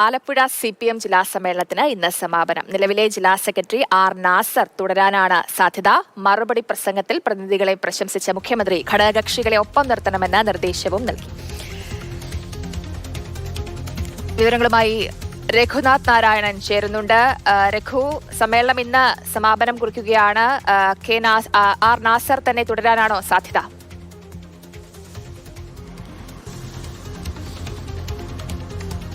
Alappuzha CPM ജില്ലാ സമ്മേളനത്തിന് ഇന്ന് സമാപനം. നിലവിലെ ജില്ലാ സെക്രട്ടറി ആർ നാസർ തുടരാനാണ് സാധ്യത. മറുപടി പ്രസംഗത്തിൽ പ്രതിനിധികളെ പ്രശംസിച്ച മുഖ്യമന്ത്രി ഘടകകക്ഷികളെ ഒപ്പം നിർത്തണമെന്ന നിർദ്ദേശവും നൽകി. വിവരങ്ങളുമായി രഘുനാഥ് നാരായണൻ ചേരുന്നുണ്ട്. രഘു, സമ്മേളനം ഇന്ന് സമാപനം കുറിക്കുകയാണ്. ആർ നാസർ തന്നെ തുടരാനാണോ സാധ്യത?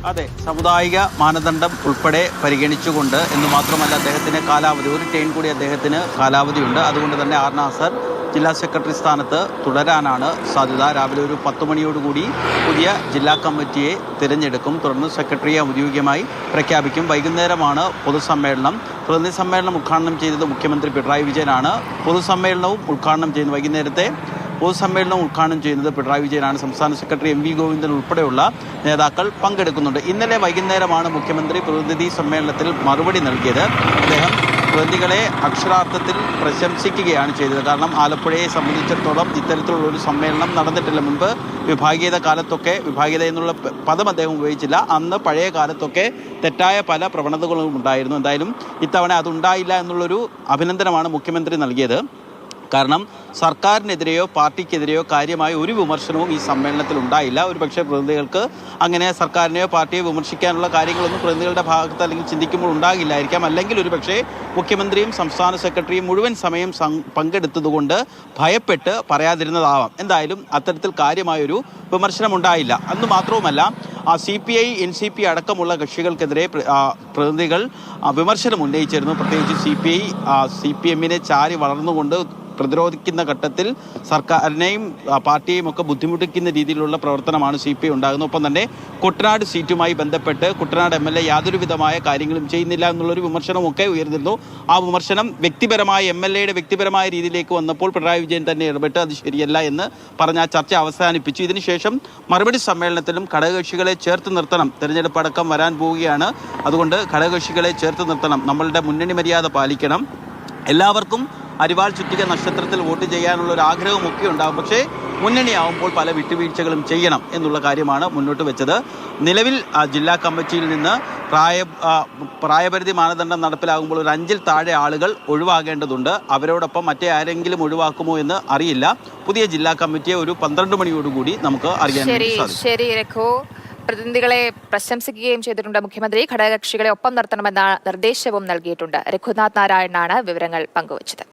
അതെ, സാമുദായിക മാനദണ്ഡം ഉൾപ്പെടെ പരിഗണിച്ചുകൊണ്ട് എന്ന് മാത്രമല്ല അദ്ദേഹത്തിന് കാലാവധി, ഒരു ടേൺ കൂടി അദ്ദേഹത്തിന് കാലാവധിയുണ്ട്. അതുകൊണ്ട് തന്നെ ആർ നാസർ ജില്ലാ സെക്രട്ടറി സ്ഥാനത്ത് തുടരാനാണ് സാധ്യത. രാവിലെ ഒരു 10 മണിയോടുകൂടി പുതിയ ജില്ലാ കമ്മിറ്റിയെ തിരഞ്ഞെടുക്കും. തുടർന്ന് സെക്രട്ടറിയെ ഔദ്യോഗികമായി പ്രഖ്യാപിക്കും. വൈകുന്നേരമാണ് പൊതുസമ്മേളനം. പ്രതിനിധി സമ്മേളനം ഉദ്ഘാടനം ചെയ്തത് മുഖ്യമന്ത്രി പിണറായി വിജയനാണ്. പൊതുസമ്മേളനവും ഉദ്ഘാടനം ചെയ്യുന്നത് വൈകുന്നേരത്തെ പൊതുസമ്മേളനം ഉദ്ഘാടനം ചെയ്യുന്നത് പിണറായി വിജയനാണ്. സംസ്ഥാന സെക്രട്ടറി MV ഗോവിന്ദൻ ഉൾപ്പെടെയുള്ള നേതാക്കൾ പങ്കെടുക്കുന്നുണ്ട്. ഇന്നലെ വൈകുന്നേരമാണ് മുഖ്യമന്ത്രി പ്രതിനിധി സമ്മേളനത്തിൽ മറുപടി നൽകിയത്. അദ്ദേഹം പ്രതിനിധികളെ അക്ഷരാർത്ഥത്തിൽ പ്രശംസിക്കുകയാണ് ചെയ്തത്. കാരണം ആലപ്പുഴയെ സംബന്ധിച്ചിടത്തോളം ഇത്തരത്തിലുള്ള ഒരു സമ്മേളനം നടന്നിട്ടില്ല. മുൻപ് വിഭാഗീയത കാലത്തൊക്കെ, വിഭാഗീയത എന്നുള്ള പദം അദ്ദേഹം ഉപയോഗിച്ചില്ല, അന്ന് പഴയ കാലത്തൊക്കെ തെറ്റായ പല പ്രവണതകളും ഉണ്ടായിരുന്നു. എന്തായാലും ഇത്തവണ അതുണ്ടായില്ല എന്നുള്ളൊരു അഭിനന്ദനമാണ് മുഖ്യമന്ത്രി നൽകിയത്. കാരണം സർക്കാരിനെതിരെയോ പാർട്ടിക്കെതിരെയോ കാര്യമായ ഒരു വിമർശനവും ഈ സമ്മേളനത്തിൽ ഉണ്ടായില്ല. ഒരുപക്ഷെ പ്രതിനിധികൾക്ക് അങ്ങനെ സർക്കാരിനെയോ പാർട്ടിയോ വിമർശിക്കാനുള്ള കാര്യങ്ങളൊന്നും പ്രതിനിധികളുടെ ഭാഗത്ത് അല്ലെങ്കിൽ ചിന്തിക്കുമ്പോൾ ഉണ്ടാകില്ലായിരിക്കാം. അല്ലെങ്കിൽ ഒരുപക്ഷെ മുഖ്യമന്ത്രിയും സംസ്ഥാന സെക്രട്ടറിയും മുഴുവൻ സമയം പങ്കെടുത്തതുകൊണ്ട് ഭയപ്പെട്ട് പറയാതിരുന്നതാവാം. എന്തായാലും അത്തരത്തിൽ കാര്യമായൊരു വിമർശനം ഉണ്ടായില്ല. അന്ന് മാത്രവുമല്ല, CPI NCP അടക്കമുള്ള കക്ഷികൾക്കെതിരെ പ്രതിനിധികൾ വിമർശനം ഉന്നയിച്ചിരുന്നു. പ്രത്യേകിച്ച് CPMനെ ചാരി വളർന്നുകൊണ്ട് പ്രതിരോധിക്കുന്ന ഘട്ടത്തിൽ സർക്കാരിനെയും പാർട്ടിയെയും ഒക്കെ ബുദ്ധിമുട്ടിക്കുന്ന രീതിയിലുള്ള പ്രവർത്തനമാണ് CPI ഉണ്ടാകുന്നത്. ഒപ്പം തന്നെ കുട്ടനാട് സീറ്റുമായി ബന്ധപ്പെട്ട് കുട്ടനാട് MLA യാതൊരു വിധമായ കാര്യങ്ങളും ചെയ്യുന്നില്ല എന്നുള്ളൊരു വിമർശനമൊക്കെ ഉയർന്നിരുന്നു. ആ വിമർശനം വ്യക്തിപരമായ MLAയുടെ വ്യക്തിപരമായ രീതിയിലേക്ക് വന്നപ്പോൾ പിണറായി വിജയൻ തന്നെ ഇടപെട്ട് അത് ശരിയല്ല എന്ന് പറഞ്ഞ ആ ചർച്ച അവസാനിപ്പിച്ചു. ഇതിനുശേഷം മറുപടി സമ്മേളനത്തിലും ഘടകകക്ഷികളെ ചേർത്ത് നിർത്തണം, തെരഞ്ഞെടുപ്പ് അടക്കം വരാൻ പോവുകയാണ്, അതുകൊണ്ട് ഘടകകക്ഷികളെ ചേർത്ത് നിർത്തണം, നമ്മളുടെ മുന്നണി മര്യാദ പാലിക്കണം, എല്ലാവർക്കും അരിവാൾ ചുറ്റിക നക്ഷത്രത്തിൽ വോട്ട് ചെയ്യാനുള്ള ഒരു ആഗ്രഹമൊക്കെ ഉണ്ടാകും. പക്ഷേ മുന്നണിയാവുമ്പോൾ പല വിട്ടുവീഴ്ചകളും ചെയ്യണം എന്നുള്ള കാര്യമാണ് മുന്നോട്ട് വെച്ചത്. നിലവിൽ ജില്ലാ കമ്മിറ്റിയിൽ നിന്ന് പ്രായപരിധി മാനദണ്ഡം നടപ്പിലാകുമ്പോൾ ഒരു 5-ൽ താഴെ ആളുകൾ ഒഴിവാകേണ്ടതുണ്ട്. അവരോടൊപ്പം മറ്റേ ആരെങ്കിലും ഒഴിവാക്കുമോ എന്ന് അറിയില്ല. പുതിയ ജില്ലാ കമ്മിറ്റിയെ ഒരു 12 മണിയോടുകൂടി നമുക്ക് അറിയാൻ സാധിക്കും. പ്രതിനിധികളെ പ്രശംസിക്കുകയും ചെയ്തിട്ടുണ്ട് മുഖ്യമന്ത്രി. ഘടകകക്ഷികളെ ഒപ്പം നിർത്തണമെന്ന നിർദ്ദേശവും നൽകിയിട്ടുണ്ട്. രഘുനാഥ് നാരായണനാണ് വിവരങ്ങൾ പങ്കുവച്ചത്.